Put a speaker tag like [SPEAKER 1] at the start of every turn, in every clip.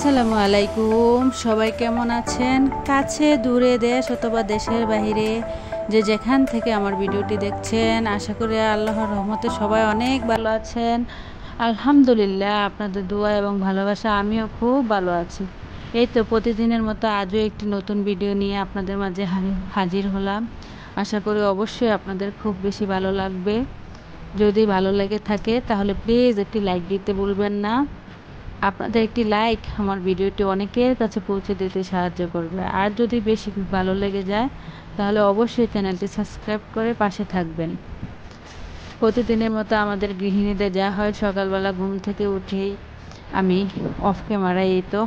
[SPEAKER 1] আসসালামু আলাইকুম। সবাই কেমন আছেন? কাছে দূরে, দেশ অথবা দেশের বাইরে যে যেখান থেকে আমার ভিডিওটি দেখছেন, আশা করি আল্লাহর রহমতে সবাই অনেক ভালো আছেন। আলহামদুলিল্লাহ, আপনাদের দোয়া এবং ভালোবাসা আমিও খুব ভালো আছি। এই তো প্রতিদিনের মতো আজও একটি নতুন ভিডিও নিয়ে আপনাদের মাঝে হাজির হলাম। আশা করি অবশ্যই আপনাদের খুব বেশি ভালো লাগবে। যদি ভালো লেগে থাকে তাহলে প্লিজ একটি লাইক দিতে ভুলবেন না। আপনাদের একটি লাইক আমার ভিডিওটি অনেকের কাছে পৌঁছে দিতে সাহায্য করবে। আর যদি বেশি ভালো লেগে যায় তাহলে অবশ্যই চ্যানেলটি সাবস্ক্রাইব করে পাশে থাকবেন। প্রতিদিনের মতো আমাদের গৃহিণীদের যা হয়, সকালবেলা ঘুম থেকে উঠেই আমি অফ ক্যামেরায় এই তো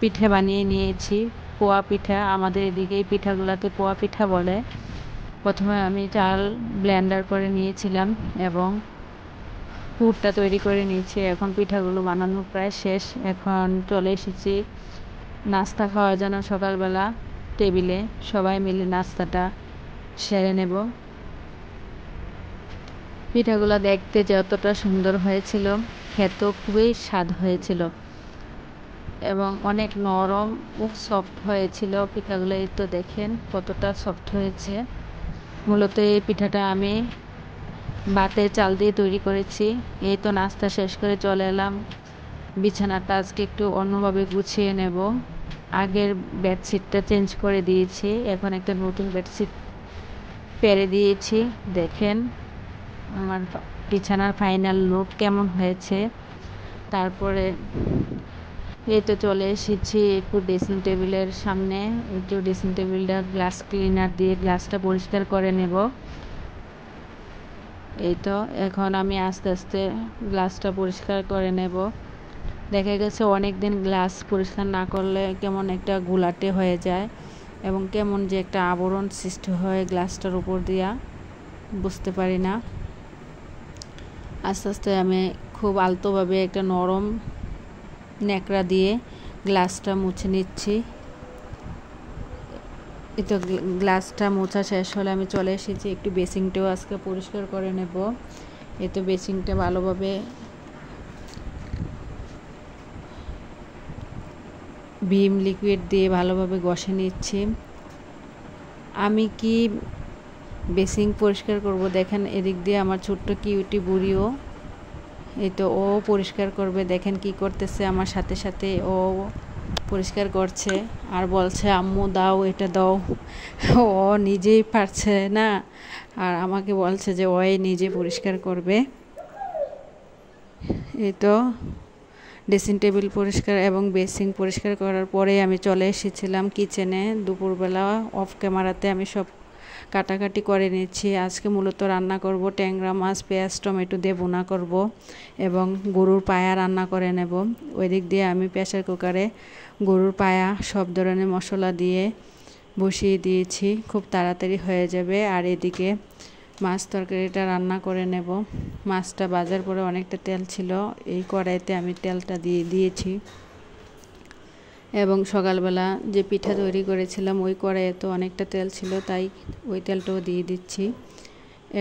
[SPEAKER 1] পিঠে বানিয়ে নিয়েছি। পোয়া পিঠা, আমাদের এদিকে এই পিঠাগুলোকে পোয়া পিঠা বলে। প্রথমে আমি চাল ব্লেন্ডার করে নিয়েছিলাম এবং পুরটা তৈরি করে নিয়েছি। এখন পিঠাগুলো বানানো প্রায় শেষ। এখন চলে এসেছি নাস্তা খাওয়ার জন্য। সকালবেলা টেবিলে সবাই মিলে নাস্তাটা সেরে নেব। পিঠাগুলো দেখতে যতটা সুন্দর হয়েছিল, খেতেও খুবই স্বাদ হয়েছিল এবং অনেক নরম ও সফট হয়েছিল পিঠাগুলো। এই তো দেখেন কতটা সফট হয়েছে। মূলত এই পিঠাটা আমি ভাতের চাল দিয়ে তৈরি করেছি। এই তো নাস্তা শেষ করে চলে এলাম। বিছানাটা আজকে একটু অন্যভাবে গুছিয়ে নেব। আগের বেডশিটটা চেঞ্জ করে দিয়েছি, এখন একটা নতুন বেডশিট পেরে দিয়েছি। দেখেন আমার বিছানার ফাইনাল লুক কেমন হয়েছে। তারপরে এই তো চলে এসেছি একটু ড্রেসিং টেবিলের সামনে। একটু ড্রেসিং টেবিলটা গ্লাস ক্লিনার দিয়ে গ্লাসটা পরিষ্কার করে নেব। এই তো এখন আমি আস্তে আস্তে গ্লাসটা পরিষ্কার করে নেব। দেখা গেছে অনেক দিন গ্লাস পরিষ্কার না করলে কেমন একটা ঘোলাটে হয়ে যায় এবং কেমন যে একটা আবরণ সৃষ্টি হয় গ্লাসটার উপর দিয়া, বুঝতে পারি না। আস্তে আস্তে আমি খুব আলতোভাবে একটা নরম ন্যাকড়া দিয়ে গ্লাসটা মুছে নিচ্ছি। এই তো গ্লাসটা মোছা শেষ হলে আমি চলে এসেছি একটু বেসিংটাও আজকে পরিষ্কার করে নেব। এই তো বেসিংটা ভালোভাবে ভিম লিকুইড দিয়ে ভালোভাবে ঘষে নিচ্ছি। আমি কি বেসিং পরিষ্কার করব, দেখেন এদিক দিয়ে আমার ছোট্ট কিউটি বুড়িও এই তো ও পরিষ্কার করবে। দেখেন কি করতেছে, আমার সাথে সাথে ও পরিষ্কার করছে আর বলছে আম্মু দাও, এটা দাও। ও নিজেই পারছে না আর আমাকে বলছে যে ওই নিজে পরিষ্কার করবে। এই তো ড্রেসিং টেবিল পরিষ্কার এবং বেসিং পরিষ্কার করার পরে আমি চলে এসেছিলাম কিচেনে। দুপুরবেলা অফ ক্যামেরাতে আমি সব কাটাকাটি করে নিচ্ছি। আজকে মূলত রান্না করব ট্যাংরা মাছ, পেঁয়াজ টমেটো দিয়ে বোনা করব এবং গরুর পায়া রান্না করে নেব। ওই দিক দিয়ে আমি প্রেসার কুকারে গরুর পায়া সব ধরনের মশলা দিয়ে বসিয়ে দিয়েছি, খুব তাড়াতাড়ি হয়ে যাবে। আর এদিকে মাছ তরকারিটা রান্না করে নেব। মাছটা ভাজার পরে অনেকটা তেল ছিল, এই কড়াইতে আমি তেলটা দিয়ে দিয়েছি এবং সকালবেলা যে পিঠা তৈরি করেছিলাম ওই কড়াইতে অনেকটা তেল ছিল, তাই ওই তেলটাও দিয়ে দিচ্ছি।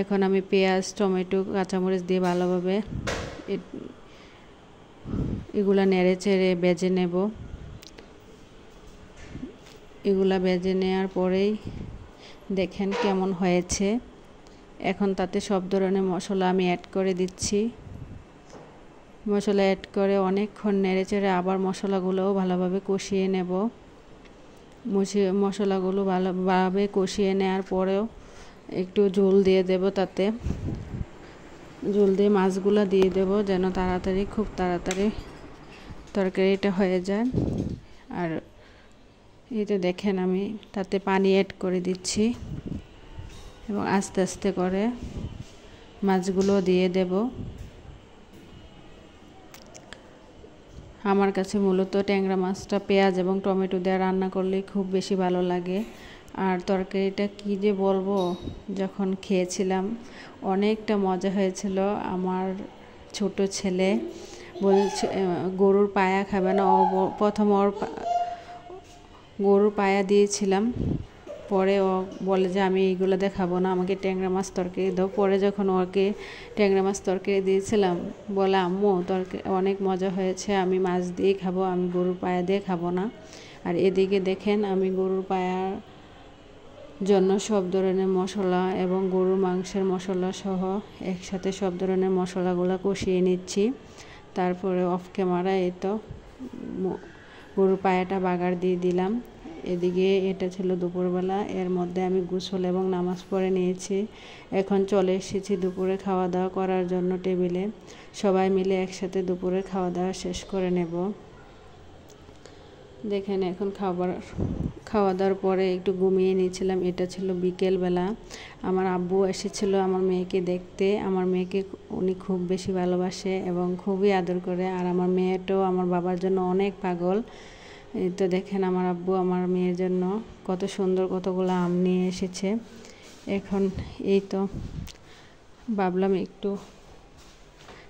[SPEAKER 1] এখন আমি পেঁয়াজ টমেটো কাঁচামরিচ দিয়ে ভালোভাবে এগুলা নেড়ে চেড়ে ভেজে নেব। এগুলা ভেজে নেওয়ার পরেই দেখেন কেমন হয়েছে। এখন তাতে সব ধরনের মশলা আমি অ্যাড করে দিচ্ছি। মশলা অ্যাড করে অনেকক্ষণ নেড়ে চেড়ে আবার মশলাগুলোও ভালোভাবে কষিয়ে নেব। মশলাগুলো ভালোভাবে কষিয়ে নেওয়ার পরেও একটু ঝোল দিয়ে দেব, তাতে ঝোল দিয়ে মাছগুলো দিয়ে দেব যেন খুব তাড়াতাড়ি তরকারিটা হয়ে যায়। আর এই তো দেখেন আমি তাতে পানি অ্যাড করে দিচ্ছি এবং আস্তে আস্তে করে মাছগুলো দিয়ে দেব। আমার কাছে মূলত ট্যাংরা মাছটা পেঁয়াজ এবং টমেটো দিয়ে রান্না করলে খুব বেশি ভালো লাগে। আর তরকারিটা কি যে বলবো, যখন খেয়েছিলাম অনেকটা মজা হয়েছিল। আমার ছোট ছেলে বলছে গরুর পায়া খাবে না, প্রথম ওর গরুর পায়া দিয়েছিলাম, পরে ও বলে যে আমি এইগুলো দেখাবো না, আমাকে ট্যাংরা মাছ তরকারি দাও। পরে যখন ওকে ট্যাংরা মাছ তরকারি দিয়েছিলাম, বলে আম্মু তরকারি অনেক মজা হয়েছে, আমি মাছ দিয়ে খাবো, আমি গরুর পায়া দিয়ে খাবো না। আর এদিকে দেখেন আমি গরুর পায়ার জন্য সব ধরনের মশলা এবং গরুর মাংসের মশলা সহ একসাথে সব ধরনের মশলাগুলো কষিয়ে নিচ্ছি। তারপরে অফ ক্যামেরা এই তো গরুর পায়াটা বাগার দিয়ে দিলাম। এদিকে এটা ছিল দুপুরবেলা, এর মধ্যে আমি গোসল এবং নামাজ পড়ে নিয়েছি। এখন চলে এসেছি দুপুরে খাওয়া দাওয়া করার জন্য টেবিলে। সবাই মিলে একসাথে দুপুরে খাওয়া দাওয়া শেষ করে নেব। দেখেন এখন খাওয়া দাওয়ার পরে একটু ঘুমিয়ে নিয়েছিলাম। এটা ছিল বিকেলবেলা। আমার আব্বু এসেছিল আমার মেয়েকে দেখতে। আমার মেয়েকে উনি খুব বেশি ভালোবাসে এবং খুবই আদর করে। আর আমার মেয়েটাও আমার বাবার জন্য অনেক পাগল। এই তো দেখেন আমার আব্বু আমার মেয়ের জন্য কত সুন্দর কতগুলো আম নিয়ে এসেছে। এখন এই তো ভাবলাম একটু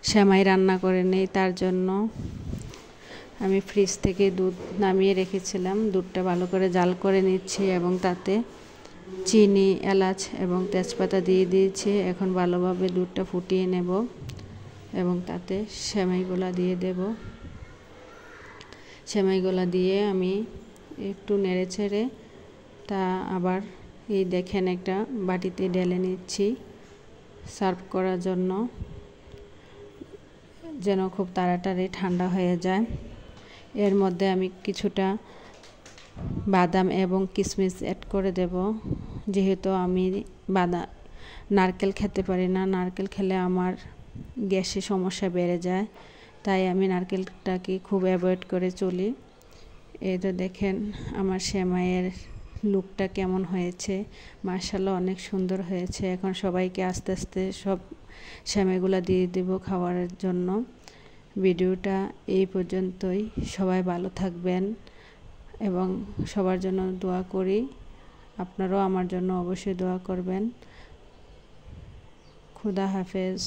[SPEAKER 1] সেমাই রান্না করে নেই, তার জন্য আমি ফ্রিজ থেকে দুধ নামিয়ে রেখেছিলাম। দুধটা ভালো করে জাল করে নিচ্ছি এবং তাতে চিনি, এলাচ এবং তেজপাতা দিয়ে দিয়েছি। এখন ভালোভাবে দুধটা ফুটিয়ে নেব এবং তাতে সেমাইগুলো দিয়ে দেব। সেমাইগুলো দিয়ে আমি একটু নেড়ে ছেড়ে তা আবার এই দেখেন একটা বাটিতে ঢেলে নিচ্ছি সার্ভ করার জন্য, যেন খুব তাড়াতাড়ি ঠান্ডা হয়ে যায়। এর মধ্যে আমি কিছুটা বাদাম এবং কিশমিশ অ্যাড করে দেব, যেহেতু আমি নারকেল খেতে পারি না। নারকেল খেলে আমার গ্যাসের সমস্যা বেড়ে যায়, তাই আমি নারকেলটাকে খুব অ্যাভয়েড করে চলি। এই তো দেখেন আমার সেমাইয়ের লুকটা কেমন হয়েছে, মাশাআল্লাহ অনেক সুন্দর হয়েছে। এখন সবাইকে আস্তে আস্তে সব সেমাইগুলো দিয়ে দেব খাওয়ার জন্য। ভিডিওটা এই পর্যন্তই। সবাই ভালো থাকবেন এবং সবার জন্য দোয়া করি। আপনারাও আমার জন্য অবশ্যই দোয়া করবেন। খুদা হাফেজ।